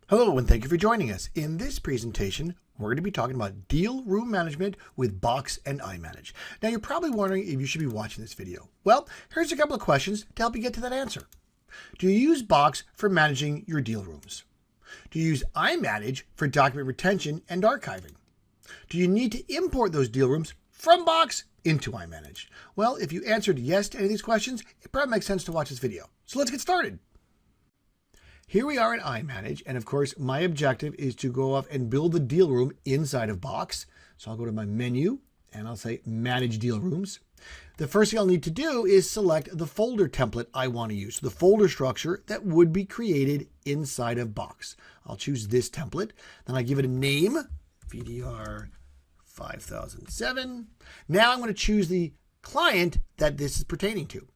Hello, and thank you for joining us. In this presentation, we're going to be talking about deal room management with Box and iManage. Now, you're probably wondering if you should be watching this video. Well, here's a couple of questions to help you get to that answer. Do you use Box for managing your deal rooms? Do you use iManage for document retention and archiving? Do you need to import those deal rooms from Box into iManage? Well, if you answered yes to any of these questions, it probably makes sense to watch this video. So let's get started. Here we are in iManage, and of course, my objective is to go off and build the deal room inside of Box. So I'll go to my menu, and I'll say Manage Deal Rooms. The first thing I'll need to do is select the folder template I want to use, so the folder structure that would be created inside of Box. I'll choose this template, then I give it a name, VDR 5007. Now I'm going to choose the client that this is pertaining to.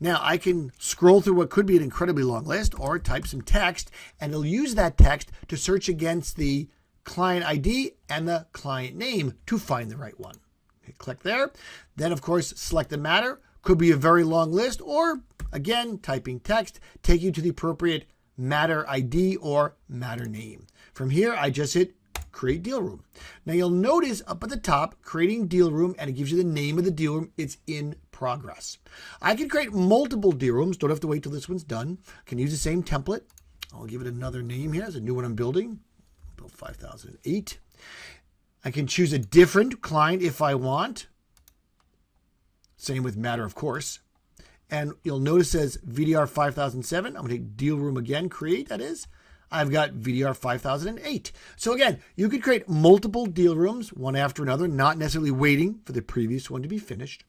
Now I can scroll through what could be an incredibly long list or type some text, and it'll use that text to search against the client ID and the client name to find the right one. Okay, click there. Then of course, select the matter. Could be a very long list, or again, typing text, take you to the appropriate matter ID or matter name. From here, I just hit Create Deal Room. Now you'll notice up at the top, Creating Deal Room, and it gives you the name of the deal room. It's in progress. I can create multiple deal rooms. Don't have to wait till this one's done. I can use the same template. I'll give it another name here. It's a new one I'm building. Build 5008. I can choose a different client if I want. Same with matter, of course. And you'll notice it says VDR 5007. I'm going to take deal room again, create, that is. I've got VDR 5008. So again, you could create multiple deal rooms, one after another, not necessarily waiting for the previous one to be finished.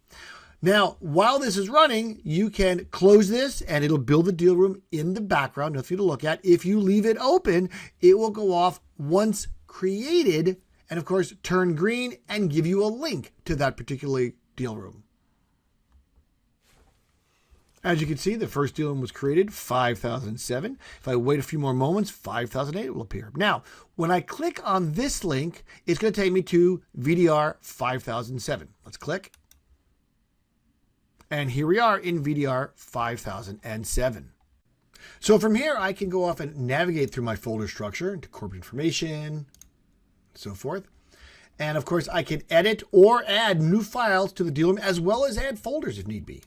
Now, while this is running, you can close this and it'll build the deal room in the background, nothing to look at. If you leave it open, it will go off once created and of course turn green and give you a link to that particular deal room. As you can see, the first deal room was created, 5007. If I wait a few more moments, 5008 will appear. Now, when I click on this link, it's going to take me to VDR 5007. Let's click. And here we are in VDR 5007. So from here, I can go off and navigate through my folder structure into corporate information, and so forth. And of course, I can edit or add new files to the deal room as well as add folders if need be.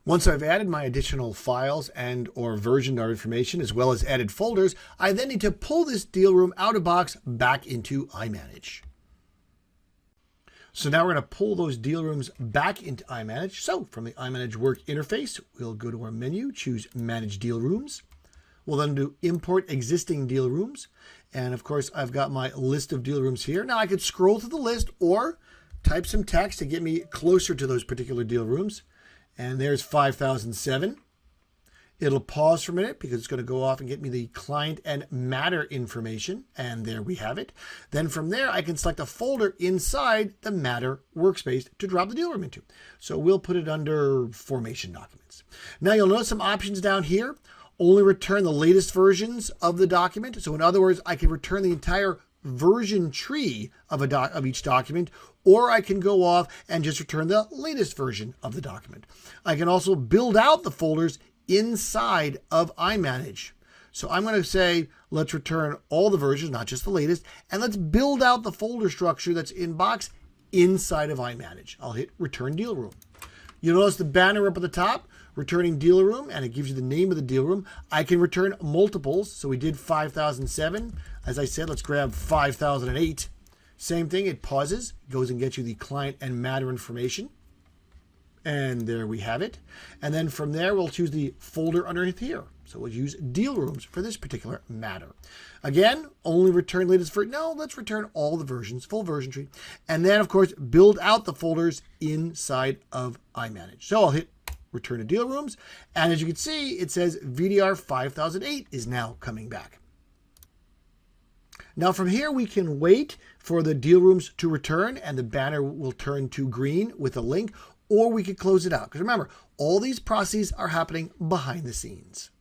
Once I've added my additional files and or versioned our information as well as added folders, I then need to pull this deal room out of Box back into iManage. So now we're going to pull those deal rooms back into iManage. So from the iManage work interface, we'll go to our menu, choose Manage Deal Rooms. We'll then do Import Existing Deal Rooms. And of course, I've got my list of deal rooms here. Now I could scroll through the list or type some text to get me closer to those particular deal rooms. And there's 5007. It'll pause for a minute because it's going to go off and get me the client and matter information. And there we have it. Then from there, I can select a folder inside the matter workspace to drop the deal room into. So we'll put it under formation documents. Now you'll notice some options down here. Only return the latest versions of the document. So in other words, I can return the entire version tree of each document, or I can go off and just return the latest version of the document. I can also build out the folders inside of iManage. So I'm going to say, let's return all the versions, not just the latest, and let's build out the folder structure that's in Box inside of iManage. I'll hit Return Deal Room. You'll notice the banner up at the top, returning deal room, and it gives you the name of the deal room. I can return multiples. So we did 5007. As I said, let's grab 5008. Same thing, it pauses, goes and gets you the client and matter information. And there we have it. And then from there, we'll choose the folder underneath here. So we'll use deal rooms for this particular matter. Again, only return latest version. No, let's return all the versions, full version tree. And then, of course, build out the folders inside of iManage. So I'll hit Return to Deal Rooms. And as you can see, it says VDR 5008 is now coming back. Now from here, we can wait for the deal rooms to return and the banner will turn to green with a link, or we could close it out. Because remember, all these processes are happening behind the scenes.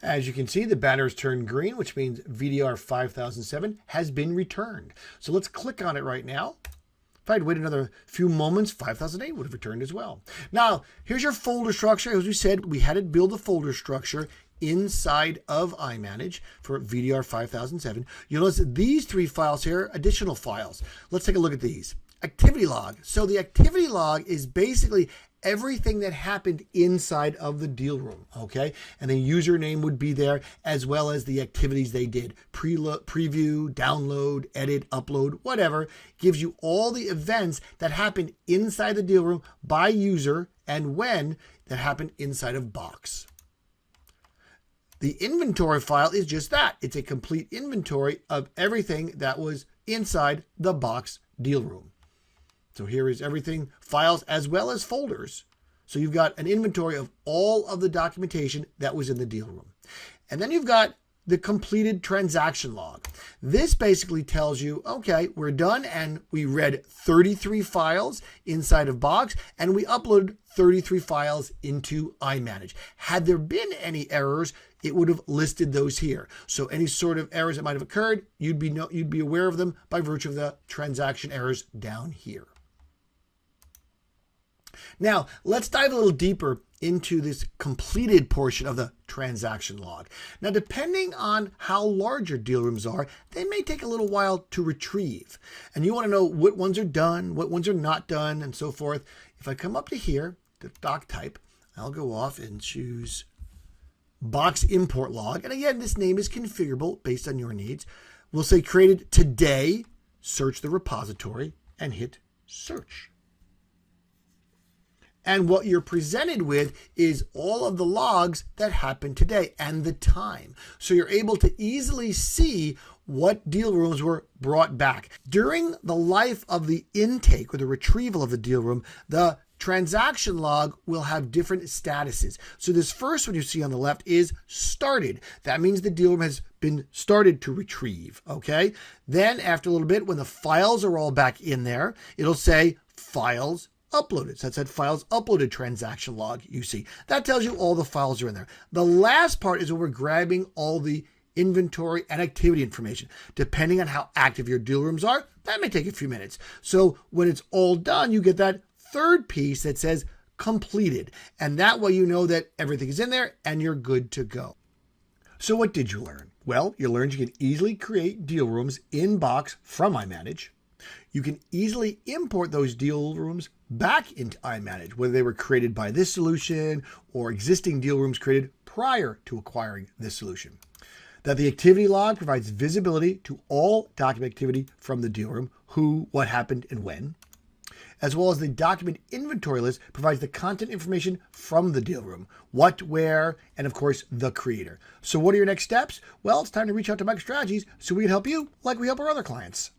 As you can see, the banner has turned green, which means VDR 5007 has been returned. So let's click on it right now. If I'd waited another few moments, 5008 would have returned as well. Now, here's your folder structure. As we said, we had to build a folder structure inside of iManage for VDR 5007. You'll notice these 3 files here, additional files. Let's take a look at these. Activity log. So the activity log is basically everything that happened inside of the deal room, okay? And the username would be there, as well as the activities they did. Preview, download, edit, upload, whatever. Gives you all the events that happened inside the deal room by user and when that happened inside of Box. The inventory file is just that. It's a complete inventory of everything that was inside the Box deal room. So here is everything, files as well as folders. So you've got an inventory of all of the documentation that was in the deal room. And then you've got the completed transaction log. This basically tells you, okay, we're done and we read 33 files inside of Box and we uploaded 33 files into iManage. Had there been any errors, it would have listed those here. So any sort of errors that might have occurred, you'd be aware of them by virtue of the transaction errors down here. Now, let's dive a little deeper into this completed portion of the transaction log. Now, depending on how large your deal rooms are, they may take a little while to retrieve. And you want to know what ones are done, what ones are not done, and so forth. If I come up to here, the doc type, I'll go off and choose Box import log. And again, this name is configurable based on your needs. We'll say created today, search the repository, and hit search. And what you're presented with is all of the logs that happened today and the time. So you're able to easily see what deal rooms were brought back. During the life of the intake or the retrieval of the deal room, the transaction log will have different statuses. So this first one you see on the left is started. That means the deal room has been started to retrieve, okay? Then after a little bit, when the files are all back in there, it'll say files uploaded. So that said files uploaded transaction log you see. That tells you all the files are in there. The last part is where we're grabbing all the inventory and activity information. Depending on how active your deal rooms are, that may take a few minutes. So when it's all done, you get that third piece that says completed. And that way you know that everything is in there and you're good to go. So what did you learn? Well, you learned you can easily create deal rooms in Box from iManage. You can easily import those deal rooms back into iManage, whether they were created by this solution or existing deal rooms created prior to acquiring this solution. That the activity log provides visibility to all document activity from the deal room, who, what happened, and when. As well as the document inventory list provides the content information from the deal room, what, where, and of course, the creator. So what are your next steps? Well, it's time to reach out to MicroStrategies so we can help you like we help our other clients.